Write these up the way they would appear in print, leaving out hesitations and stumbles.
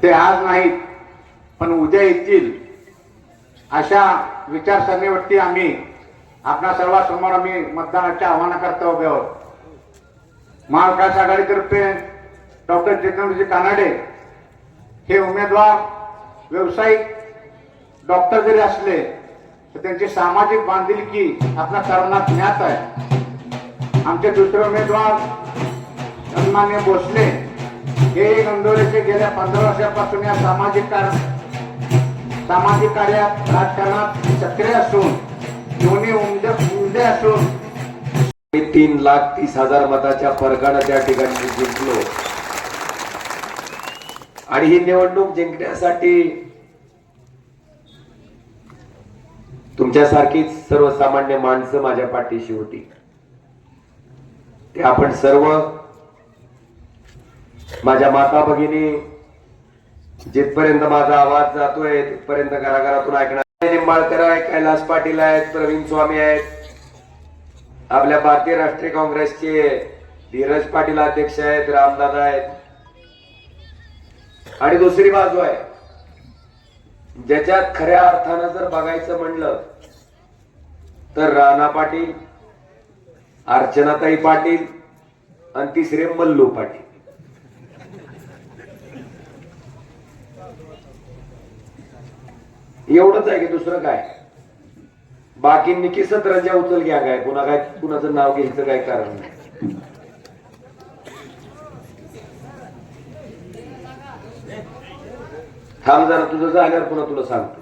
ते आज नाहीत पण उद्या येतील अशा विचारसरणीवरती आम्ही आपल्या सर्वांसमोर आम्ही मतदानाच्या आव्हानाकरता उभे आहोत. महाविकास आघाडीतर्फे डॉक्टर जितेंद्रजी कानडे हे उमेदवार व्यावसायिक डॉक्टर जरी असले तर त्यांची सामाजिक बांधिलकी आपल्या सर्वांना ज्ञात आहे. आमचे दुसरे उमेदवार सन्मान्य भोसले हे गंडोळेचे गेल्या 15 वर्षापासून या सामाजिक कार्यात राजकारणात सक्रिय असून दोन्ही उमदे असून 3,30,000 मताच्या फरकाने त्या ठिकाणी जिंकलो. आणि ही निवडणूक जिंकण्यासाठी तुमच्यासारखीच सर्वसामान्य माणसं माझ्या पाठीशी होती. ते आपण सर्व माझ्या माता भगिनी जिथपर्यंत माझा आवाज जातोय तिथपर्यंत घराघरातून ऐकणार. निंबाळकर आहे, कैलास पाटील आहेत, प्रवीण स्वामी आहेत, आपल्या भारतीय राष्ट्रीय काँग्रेसचे धीरज पाटील अध्यक्ष आहेत, रामदादा आहेत. आणि दुसरी बाजू आहे ज्याच्यात खऱ्या अर्थानं जर बघायचं म्हणलं तर राणा पाटील, अर्चनाताई पाटील आणि तिसरे मल्लू पाटील. एवढंच आहे की दुसरं काय. बाकी निकी सतरंजा उचल घ्या काय, पुन्हा काय कुणाचं नाव घ्यायचं काय कारण नाही. थांब जरा, तुझं झाल्यावर पुन्हा तुला सांगतो.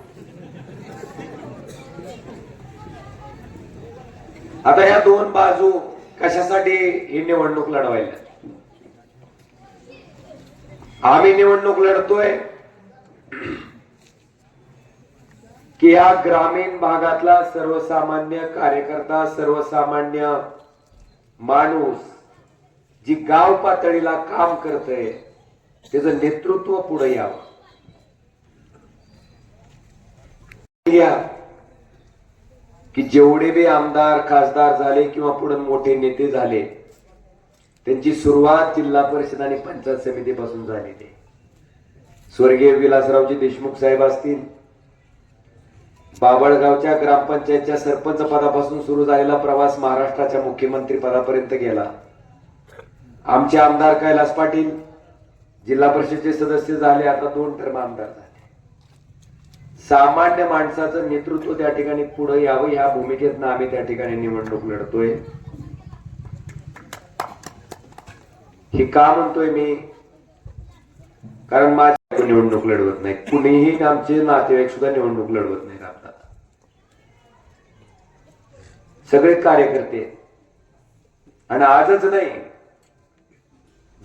आता ह्या दोन बाजू कशासाठी ही निवडणूक लढवायला. आम्ही निवडणूक लढतोय की या ग्रामीण भागातला सर्वसामान्य कार्यकर्ता, सर्वसामान्य माणूस जी गाव पातळीला काम करतय त्याचं नेतृत्व पुढे यावं. की जेवढे बी आमदार खासदार झाले किंवा पुढे मोठे नेते झाले त्यांची सुरुवात जिल्हा परिषद आणि पंचायत समितीपासून झालेली. स्वर्गीय विलासरावजी देशमुख साहेब असतील, बाबळगावच्या ग्रामपंचायतच्या सरपंच पदापासून सुरू झालेला प्रवास महाराष्ट्राच्या मुख्यमंत्री पदापर्यंत गेला. आमचे आमदार कैलास पाटील जिल्हा परिषदेचे सदस्य झाले, आता 2 टर्म आमदार झाले. सामान्य माणसाचं नेतृत्व त्या ठिकाणी पुढे यावं ह्या भूमिकेतनं आम्ही त्या ठिकाणी निवडणूक लढतोय. हे का म्हणतोय मी, कारण माझी निवडणूक लढवत नाही, कुणीही आमचे नातेवाईक सुद्धा निवडणूक लढवत नाही. आपल्याला सगळे कार्यकर्ते. आणि आजच नाही,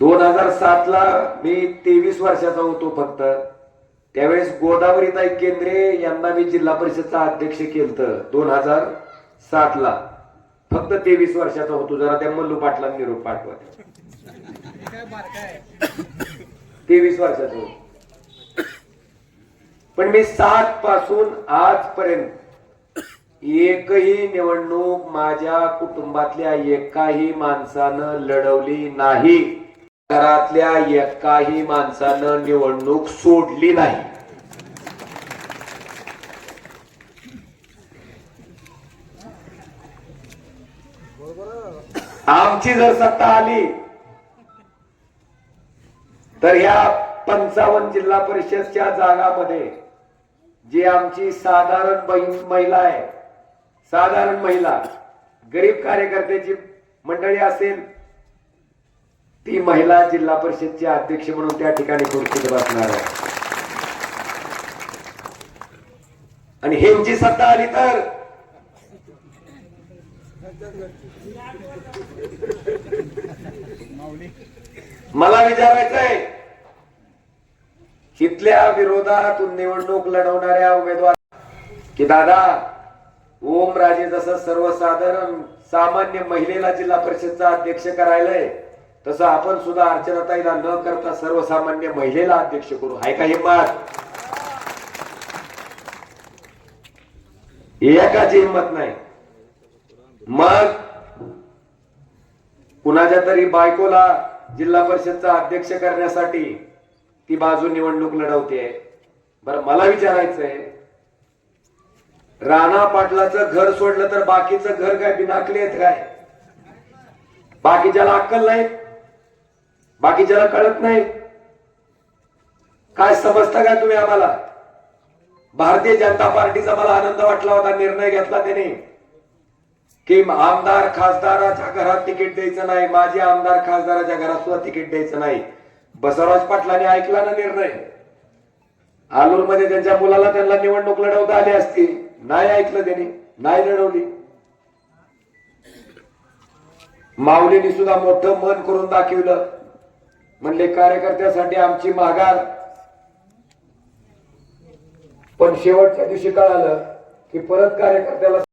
2007 ला मी 23 वर्षाचा होतो फक्त. त्यावेळेस गोदावरीताई केंद्रे यांना मी जिल्हा परिषदचा अध्यक्ष केलं 2007 ला. फक्त 23 वर्षाचा होतो. जरा त्या मल्लू पाटला निरोप पाठवा. 23 वर्षाचा होतो. पण मी 7 पासून आजपर्यंत एकही निवडणूक माझ्या कुटुंबातल्या एकाही माणसानं लढवली नाही. घरातल्या एकाही माणसानं निवडणूक सोडली नाही. आमची जर सत्ता आली तर ह्या 55 जिल्हा परिषदच्या जागामध्ये जी आमची साधारण महिला आहे, साधारण महिला गरीब कार्यकर्त्याची मंडळी असेल, ती महिला जिल्हा परिषदचे अध्यक्ष म्हणून त्या ठिकाणी खुर्चीत बसणार आहे. आणि ह्यांची सत्ता आली तर मला विचारायचंय, इथल्या विरोधात निवडणूक लढवणाऱ्या उमेदवार की दादा ओम राजे जसं सर्वसाधारण सामान्य महिलेला जिल्हा परिषदचा अध्यक्ष करायलाय तसं आपण सुद्धा अर्चनाताईला न करता सर्वसामान्य महिलेला अध्यक्ष करू. आहे का हिंमत? एकाची हिंमत नाही. मग कुणाच्या तरी बायकोला जिल्हा परिषदचा अध्यक्ष करण्यासाठी ती बाजू निवडणूक लढवते. बरं मला विचारायचंय, राणा पाटलाचं घर सोडलं तर बाकीचं घर काय बिनाकले आहेत काय? बाकीच्याला अक्कल नाही, बाकीच्याला कळत नाही. काय समजता काय तुम्ही आम्हाला? भारतीय जनता पार्टीचा मला आनंद वाटला होता, निर्णय घेतला त्याने की आमदार खासदाराच्या घरात तिकीट द्यायचं नाही, माझी आमदार खासदाराच्या घरात सुद्धा तिकीट द्यायचं नाही. बसवराज पाटलांनी ऐकला ना निर्णय. आलूर मध्ये त्यांच्या मुलाला त्यांना निवडणूक लढवता आली असती, नाही ऐकलं त्यांनी, नाही लढवली. माऊलींनी सुद्धा मोठं मन करून दाखवलं, म्हणले कार्यकर्त्यासाठी आमची माघार. पण शेवटच्या दिवशी कळालं की परत कार्यकर्त्याला